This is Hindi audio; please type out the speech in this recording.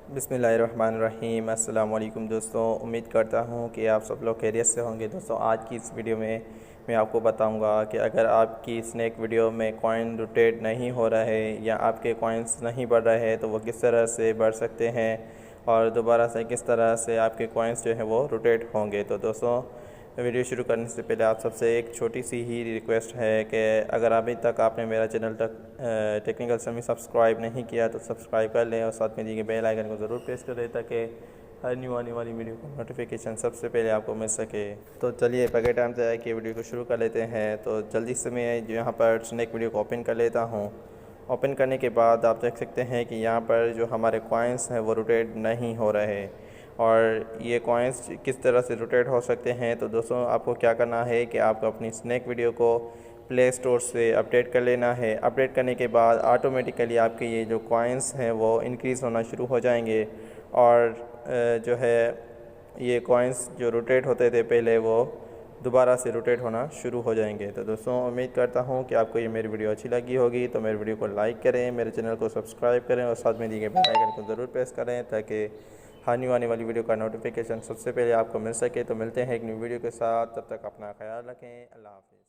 बिस्मिल्लाहिर्रहमानिर्रहीम। अस्सलाम वालेकुम दोस्तों, उम्मीद करता हूँ कि आप सब लोग खैरियत से होंगे। दोस्तों, आज की इस वीडियो में मैं आपको बताऊँगा कि अगर आपकी स्नैक वीडियो में कॉइन रोटेट नहीं हो रहा है या आपके कॉइन्स नहीं बढ़ रहे हैं तो वो किस तरह से बढ़ सकते हैं और दोबारा से किस तरह से आपके कॉइन्स जो हैं वो रोटेट होंगे। तो दोस्तों, वीडियो शुरू करने से पहले आप सबसे एक छोटी सी ही रिक्वेस्ट है कि अगर अभी तक आपने मेरा चैनल टेक्निकल समी सब्सक्राइब नहीं किया तो सब्सक्राइब कर लें और साथ में दिए गए बेल आइकन को ज़रूर प्रेस करें ताकि हर न्यू आने वाली वीडियो का नोटिफिकेशन सबसे पहले आपको मिल सके। तो चलिए बगैर टाइम से आए कि वीडियो को शुरू कर लेते हैं। तो जल्दी से मैं जो यहाँ पर स्नैक वीडियो को ओपन कर लेता हूँ। ओपन करने के बाद आप देख सकते हैं कि यहाँ पर जो हमारे कॉइन्स हैं वो रोटेट नहीं हो रहे और ये कॉइन्स किस तरह से रोटेट हो सकते हैं। तो दोस्तों, आपको क्या करना है कि आपको अपनी स्नैक वीडियो को प्ले स्टोर से अपडेट कर लेना है। अपडेट करने के बाद ऑटोमेटिकली आपके ये जो कॉइन्स हैं वो इंक्रीज़ होना शुरू हो जाएंगे और जो है ये कॉइन्स जो रोटेट होते थे पहले वो दोबारा से रोटेट होना शुरू हो जाएंगे। तो दोस्तों, उम्मीद करता हूँ कि आपको ये मेरी वीडियो अच्छी लगी होगी। तो मेरी वीडियो को लाइक करें, मेरे चैनल को सब्सक्राइब करें और साथ में दिए गए बेल आइकन को ज़रूर प्रेस करें ताकि हर न्यू आने वाली वीडियो का नोटिफिकेशन सबसे पहले आपको मिल सके। तो मिलते हैं एक न्यू वीडियो के साथ, तब तक अपना ख्याल रखें। अल्लाह हाफ़िज़।